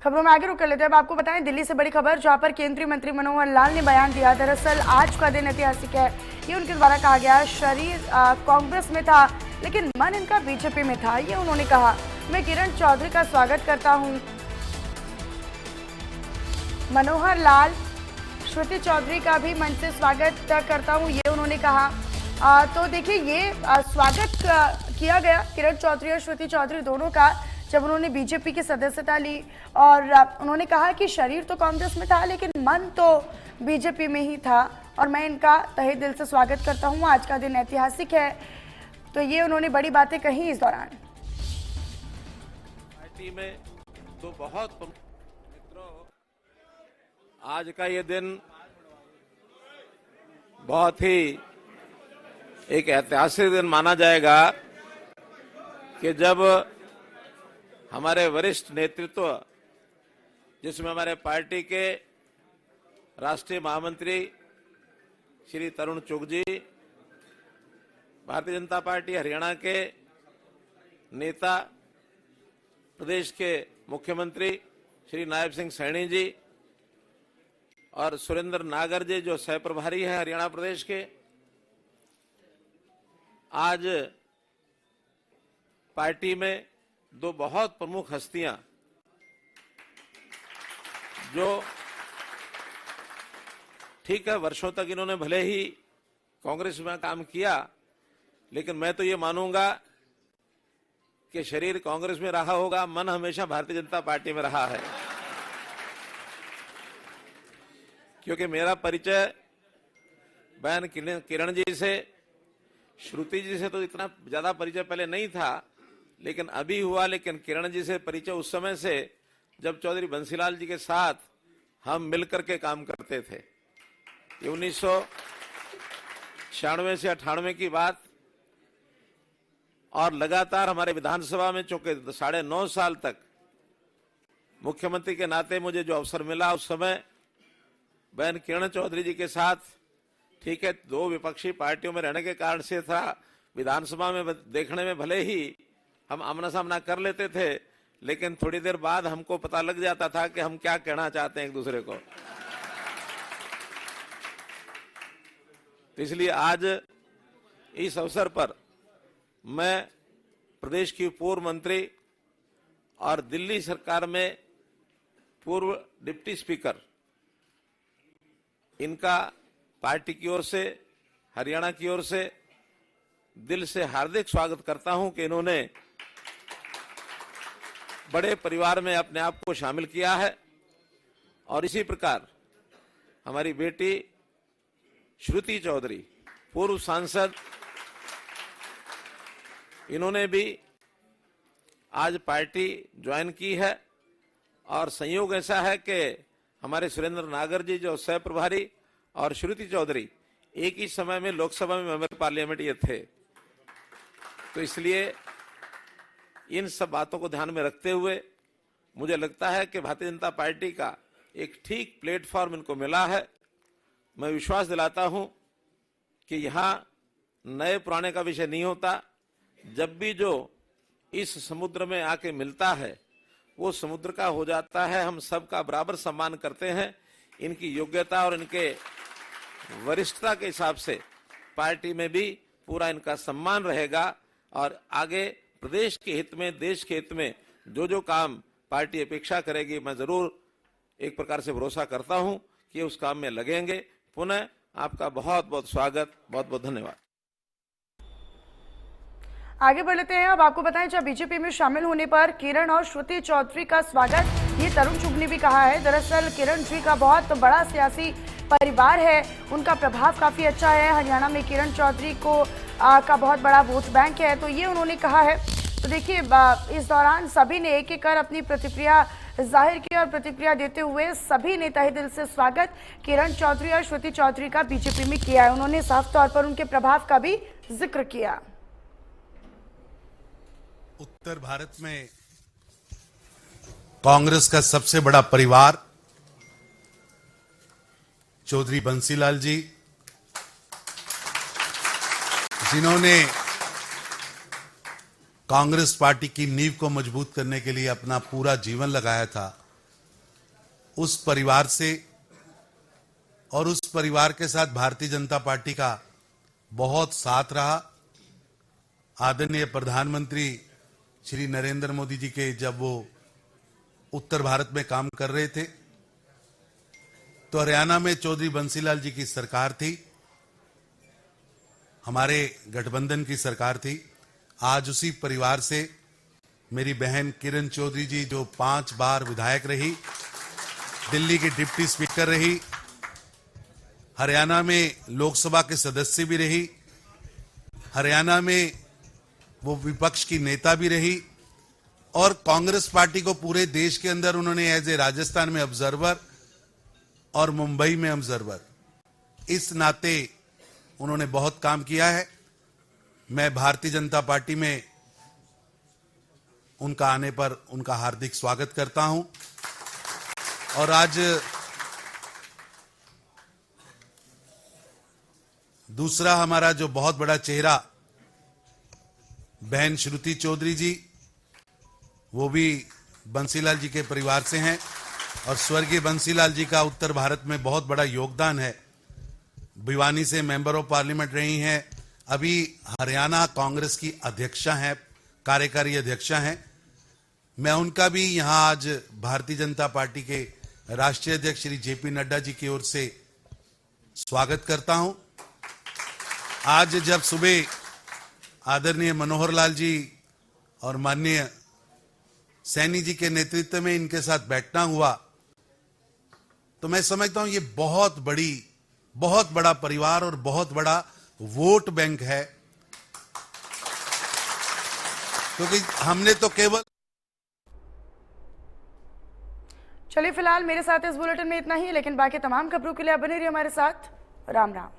खबरों में आगे रुक कर लेते हैं। अब आपको बताएं दिल्ली से बड़ी खबर, जहां पर केंद्रीय मंत्री मनोहर लाल ने बयान दिया। दरअसल आज का दिन ऐतिहासिक है। ये उनके द्वारा कहा गया, शरीर कांग्रेस में था लेकिन मन इनका बीजेपी में था। ये उन्होंने कहा। मैं किरण चौधरी का स्वागत करता हूं। मनोहर लाल, श्रुति चौधरी का भी मन से स्वागत करता हूं, ये उन्होंने कहा। तो देखिए, ये स्वागत किया गया किरण चौधरी और श्रुति चौधरी दोनों का, जब उन्होंने बीजेपी की सदस्यता ली। और उन्होंने कहा कि शरीर तो कांग्रेस में था लेकिन मन तो बीजेपी में ही था, और मैं इनका तहे दिल से स्वागत करता हूं। आज का दिन ऐतिहासिक है, तो ये उन्होंने बड़ी बातें कही इस दौरान। पार्टी में तो बहुत मित्रों, आज का ये दिन बहुत ही एक ऐतिहासिक दिन माना जाएगा कि जब हमारे वरिष्ठ नेतृत्व, जिसमें हमारे पार्टी के राष्ट्रीय महामंत्री श्री तरुण चुग जी, भारतीय जनता पार्टी हरियाणा के नेता, प्रदेश के मुख्यमंत्री श्री नायब सिंह सैनी जी और सुरेंद्र नागर जी जो सह प्रभारी हैं हरियाणा प्रदेश के, आज पार्टी में दो बहुत प्रमुख हस्तियां जो ठीक है वर्षों तक इन्होंने भले ही कांग्रेस में काम किया, लेकिन मैं तो ये मानूंगा कि शरीर कांग्रेस में रहा होगा, मन हमेशा भारतीय जनता पार्टी में रहा है। क्योंकि मेरा परिचय बहन किरण जी से, श्रुति जी से तो इतना ज्यादा परिचय पहले नहीं था, लेकिन अभी हुआ। लेकिन किरण जी से परिचय उस समय से जब चौधरी बंसीलाल जी के साथ हम मिलकर के काम करते थे। ये 1996 से 98 की बात, और लगातार हमारे विधानसभा में चूंकि 9.5 साल तक मुख्यमंत्री के नाते मुझे जो अवसर मिला, उस समय बहन किरण चौधरी जी के साथ, ठीक है, दो विपक्षी पार्टियों में रहने के कारण से था, विधानसभा में देखने में भले ही हम आमना सामना कर लेते थे, लेकिन थोड़ी देर बाद हमको पता लग जाता था कि हम क्या कहना चाहते हैं एक दूसरे को। तो इसलिए आज इस अवसर पर मैं प्रदेश की पूर्व मंत्री और दिल्ली सरकार में पूर्व डिप्टी स्पीकर, इनका पार्टी की ओर से, हरियाणा की ओर से दिल से हार्दिक स्वागत करता हूं कि इन्होंने बड़े परिवार में अपने आप को शामिल किया है। और इसी प्रकार हमारी बेटी श्रुति चौधरी, पूर्व सांसद, इन्होंने भी आज पार्टी ज्वाइन की है। और संयोग ऐसा है कि हमारे सुरेंद्र नागर जी जो सह प्रभारी और श्रुति चौधरी एक ही समय में लोकसभा में मेंबर पार्लियामेंट ये थे। तो इसलिए इन सब बातों को ध्यान में रखते हुए मुझे लगता है कि भारतीय जनता पार्टी का एक ठीक प्लेटफॉर्म इनको मिला है। मैं विश्वास दिलाता हूं कि यहां नए पुराने का विषय नहीं होता। जब भी जो इस समुद्र में आके मिलता है वो समुद्र का हो जाता है। हम सबका बराबर सम्मान करते हैं। इनकी योग्यता और इनके वरिष्ठता के हिसाब से पार्टी में भी पूरा इनका सम्मान रहेगा। और आगे प्रदेश के हित में, देश के हित में जो जो काम पार्टी अपेक्षा करेगी, मैं जरूर एक प्रकार से भरोसा करता हूं कि उस काम में लगेंगे। पुनः आपका बहुत बहुत स्वागत, बहुत बहुत धन्यवाद। आगे बढ़ लेते हैं। अब आपको बताएं, जब बीजेपी में शामिल होने पर किरण और श्रुति चौधरी का स्वागत ये तरुण चुग ने भी कहा है। दरअसल किरण जी का बहुत बड़ा सियासी परिवार है, उनका प्रभाव काफी अच्छा है। हरियाणा में किरण चौधरी को का बहुत बड़ा वोट बैंक है, तो ये उन्होंने कहा है। तो देखिए, इस दौरान सभी ने एक एक कर अपनी प्रतिक्रिया जाहिर की, और प्रतिक्रिया देते हुए सभी ने तहे दिल से स्वागत किरण चौधरी और श्रुति चौधरी का बीजेपी में किया है। उन्होंने साफ तौर पर उनके प्रभाव का भी जिक्र किया। उत्तर भारत में कांग्रेस का सबसे बड़ा परिवार चौधरी बंसीलाल जी, जिन्होंने कांग्रेस पार्टी की नींव को मजबूत करने के लिए अपना पूरा जीवन लगाया था, उस परिवार से और उस परिवार के साथ भारतीय जनता पार्टी का बहुत साथ रहा। आदरणीय प्रधानमंत्री श्री नरेंद्र मोदी जी के जब वो उत्तर भारत में काम कर रहे थे तो हरियाणा में चौधरी बंसीलाल जी की सरकार थी, हमारे गठबंधन की सरकार थी। आज उसी परिवार से मेरी बहन किरण चौधरी जी, जो 5 बार विधायक रही, दिल्ली की डिप्टी स्पीकर रही, हरियाणा में लोकसभा के सदस्य भी रही, हरियाणा में वो विपक्ष की नेता भी रही और कांग्रेस पार्टी को पूरे देश के अंदर उन्होंने एज ए राजस्थान में ऑब्जर्वर और मुंबई में ऑब्जर्वर, इस नाते उन्होंने बहुत काम किया है। मैं भारतीय जनता पार्टी में उनका आने पर उनका हार्दिक स्वागत करता हूं। और आज दूसरा हमारा जो बहुत बड़ा चेहरा बहन श्रुति चौधरी जी, वो भी बंसीलाल जी के परिवार से हैं और स्वर्गीय बंसीलाल जी का उत्तर भारत में बहुत बड़ा योगदान है। भिवानी से मेंबर ऑफ पार्लियामेंट रही हैं, अभी हरियाणा कांग्रेस की अध्यक्षा हैं, कार्यकारी अध्यक्षा हैं। मैं उनका भी यहां आज भारतीय जनता पार्टी के राष्ट्रीय अध्यक्ष श्री जेपी नड्डा जी की ओर से स्वागत करता हूं। आज जब सुबह आदरणीय मनोहर लाल जी और माननीय सैनी जी के नेतृत्व में इनके साथ बैठना हुआ तो मैं समझता हूं ये बहुत बड़ा परिवार और बहुत बड़ा वोट बैंक है, क्योंकि हमने तो केवल। चलिए फिलहाल मेरे साथ इस बुलेटिन में इतना ही, लेकिन बाकी तमाम खबरों के लिए आप बने रहिए हमारे साथ। राम राम।